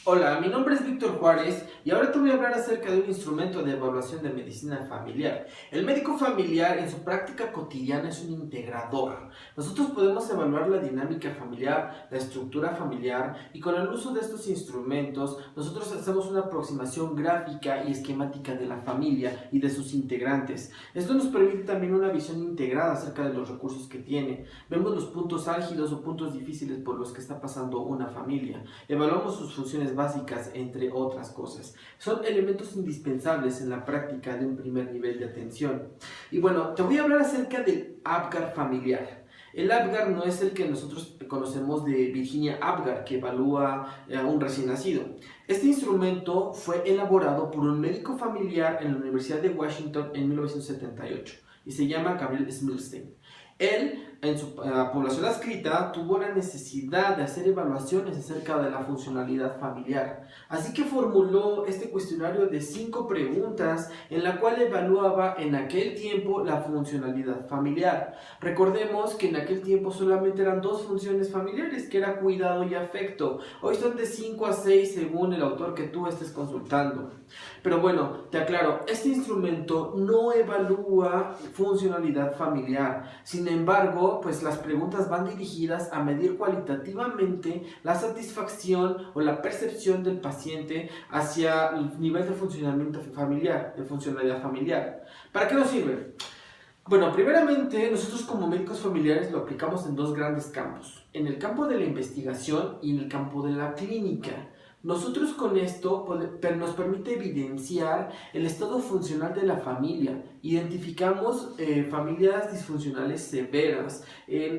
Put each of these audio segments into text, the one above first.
Hola, mi nombre es Víctor Juárez y ahora te voy a hablar acerca de un instrumento de evaluación de medicina familiar. El médico familiar en su práctica cotidiana es un integrador. Nosotros podemos evaluar la dinámica familiar, la estructura familiar y con el uso de estos instrumentos nosotros hacemos una aproximación gráfica y esquemática de la familia y de sus integrantes. Esto nos permite también una visión integrada acerca de los recursos que tiene. Vemos los puntos álgidos o puntos difíciles por los que está pasando una familia. Evaluamos sus funciones básicas, entre otras cosas. Son elementos indispensables en la práctica de un primer nivel de atención. Y bueno, te voy a hablar acerca del APGAR familiar. El APGAR no es el que nosotros conocemos de Virginia Apgar, que evalúa a un recién nacido. Este instrumento fue elaborado por un médico familiar en la Universidad de Washington en 1978 y se llama Gabriel Smilstein. Él, en su población adscrita, tuvo la necesidad de hacer evaluaciones acerca de la funcionalidad familiar. Así que formuló este cuestionario de 5 preguntas en la cual evaluaba en aquel tiempo la funcionalidad familiar. Recordemos que en aquel tiempo solamente eran 2 funciones familiares, que era cuidado y afecto. Hoy son de 5 a 6 según el autor que tú estés consultando. Pero bueno, te aclaro, este instrumento no evalúa funcionalidad familiar. Sin embargo, pues las preguntas van dirigidas a medir cualitativamente la satisfacción o la percepción del paciente hacia el nivel de funcionamiento familiar, de funcionalidad familiar. ¿Para qué nos sirve? Bueno, primeramente, nosotros como médicos familiares lo aplicamos en 2 grandes campos, en el campo de la investigación y en el campo de la clínica. Nosotros con esto nos permite evidenciar el estado funcional de la familia. Identificamos familias disfuncionales severas.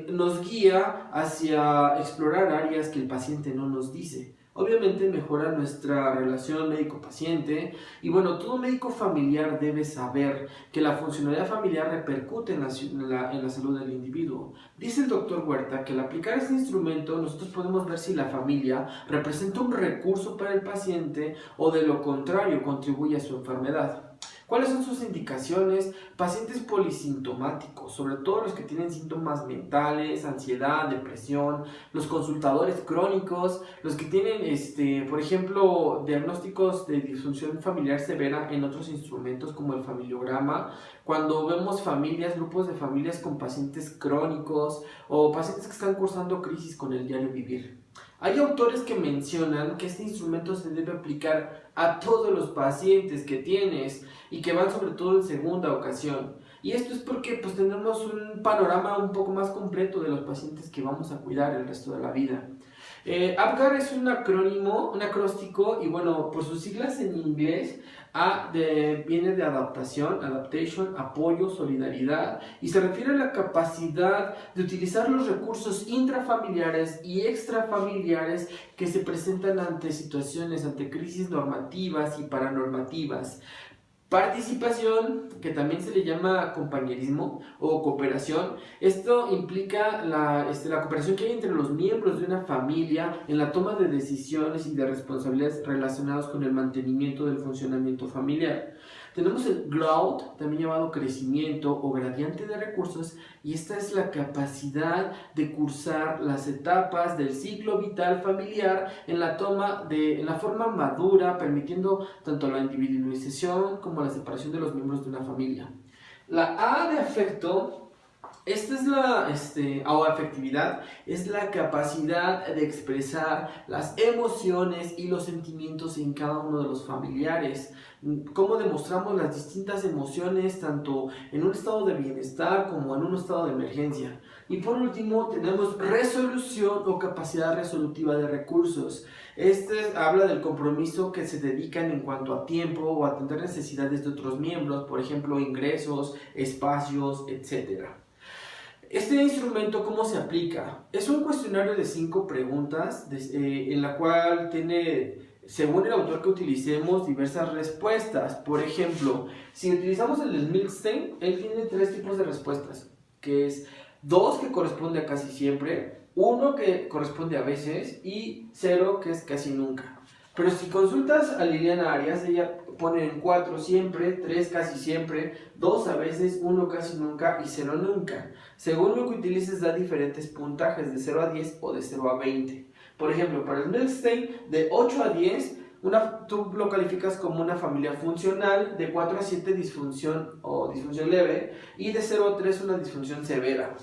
Nos guía hacia explorar áreas que el paciente no nos dice. Obviamente mejora nuestra relación médico-paciente y bueno, todo médico familiar debe saber que la funcionalidad familiar repercute en la salud del individuo. Dice el doctor Huerta que al aplicar este instrumento nosotros podemos ver si la familia representa un recurso para el paciente o de lo contrario contribuye a su enfermedad. ¿Cuáles son sus indicaciones? Pacientes polisintomáticos, sobre todo los que tienen síntomas mentales, ansiedad, depresión, los consultadores crónicos, los que tienen, por ejemplo, diagnósticos de disfunción familiar severa en otros instrumentos como el familiograma, cuando vemos familias, grupos de familias con pacientes crónicos o pacientes que están cursando crisis con el diario vivir. Hay autores que mencionan que este instrumento se debe aplicar a todos los pacientes que tienes y que van sobre todo en segunda ocasión. Y esto es porque pues tenemos un panorama un poco más completo de los pacientes que vamos a cuidar el resto de la vida. APGAR es un acrónimo, un acróstico, y bueno, por sus siglas en inglés, viene de adaptación, adaptation, apoyo, solidaridad, y se refiere a la capacidad de utilizar los recursos intrafamiliares y extrafamiliares que se presentan ante situaciones, ante crisis normativas y paranormativas. Participación, que también se le llama compañerismo o cooperación. Esto implica la cooperación que hay entre los miembros de una familia en la toma de decisiones y de responsabilidades relacionadas con el mantenimiento del funcionamiento familiar. Tenemos el growth, también llamado crecimiento o gradiente de recursos, y esta es la capacidad de cursar las etapas del ciclo vital familiar en la forma madura, permitiendo tanto la individualización como la separación de los miembros de una familia. La A de afecto. Esta es o afectividad, es la capacidad de expresar las emociones y los sentimientos en cada uno de los familiares. Cómo demostramos las distintas emociones tanto en un estado de bienestar como en un estado de emergencia. Y por último tenemos resolución o capacidad resolutiva de recursos. Habla del compromiso que se dedican en cuanto a tiempo o atender necesidades de otros miembros, por ejemplo ingresos, espacios, etc. Este instrumento, ¿cómo se aplica? Es un cuestionario de 5 preguntas en la cual tiene, según el autor que utilicemos, diversas respuestas. Por ejemplo, si utilizamos el de Smilstein, él tiene 3 tipos de respuestas, que es 2 que corresponde a casi siempre, 1 que corresponde a veces y 0 que es casi nunca. Pero si consultas a Liliana Arias, ella pone en 4 siempre, 3 casi siempre, 2 a veces, 1 casi nunca y 0 nunca. Según lo que utilices da diferentes puntajes de 0 a 10 o de 0 a 20. Por ejemplo, para el Milstein, de 8 a 10, tú lo calificas como una familia funcional, de 4 a 7 disfunción o disfunción leve, y de 0 a 3 una disfunción severa.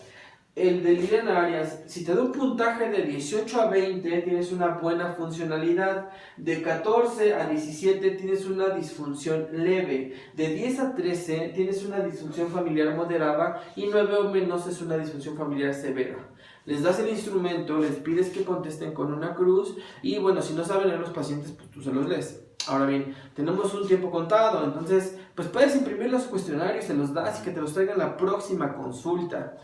El de Lilian Arias, si te da un puntaje de 18 a 20, tienes una buena funcionalidad. De 14 a 17 tienes una disfunción leve. De 10 a 13 tienes una disfunción familiar moderada. Y 9 o menos es una disfunción familiar severa. Les das el instrumento, les pides que contesten con una cruz. Y bueno, si no saben leer los pacientes, pues tú se los lees. Ahora bien, tenemos un tiempo contado, entonces pues puedes imprimir los cuestionarios, se los das y que te los traigan la próxima consulta.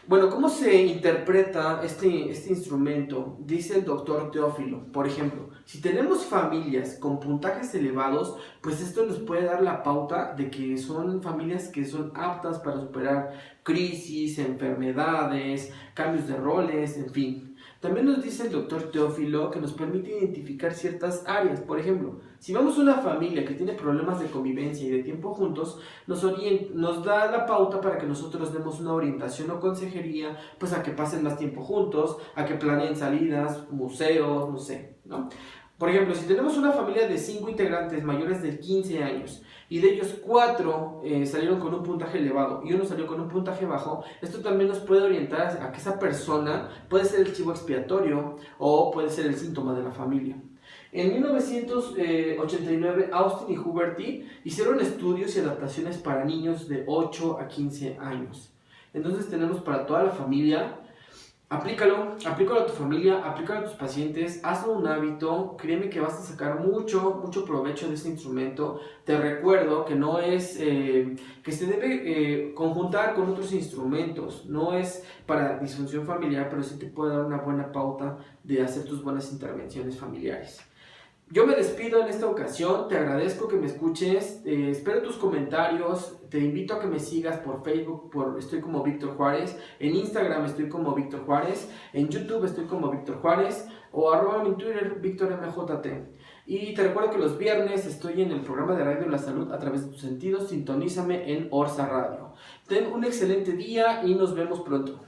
Bueno, ¿cómo se interpreta este instrumento? Dice el doctor Teófilo. Por ejemplo, si tenemos familias con puntajes elevados, pues esto nos puede dar la pauta de que son familias que son aptas para superar crisis, enfermedades, cambios de roles, en fin. También nos dice el doctor Teófilo que nos permite identificar ciertas áreas. Por ejemplo, si vemos una familia que tiene problemas de convivencia y de tiempo juntos, nos da la pauta para que nosotros demos una orientación o consejería, pues a que pasen más tiempo juntos, a que planeen salidas, museos, no sé, ¿no? Por ejemplo, si tenemos una familia de 5 integrantes mayores de 15 años y de ellos 4 salieron con un puntaje elevado y uno salió con un puntaje bajo, esto también nos puede orientar a que esa persona puede ser el chivo expiatorio o puede ser el síntoma de la familia. En 1989, Austin y Huberty hicieron estudios y adaptaciones para niños de 8 a 15 años. Entonces tenemos para toda la familia. Aplícalo a tu familia, aplícalo a tus pacientes, hazlo un hábito, créeme que vas a sacar mucho provecho de este instrumento. Te recuerdo que no es, que se debe conjuntar con otros instrumentos, no es para disfunción familiar, pero sí te puede dar una buena pauta de hacer tus buenas intervenciones familiares. Yo me despido en esta ocasión, te agradezco que me escuches, espero tus comentarios, te invito a que me sigas por Facebook, estoy como Víctor Juárez, en Instagram estoy como Víctor Juárez, en YouTube estoy como Víctor Juárez o @ mi Twitter VíctorMJT. Y te recuerdo que los viernes estoy en el programa de Radio La Salud a través de tus sentidos, sintonízame en Orsa Radio. Ten un excelente día y nos vemos pronto.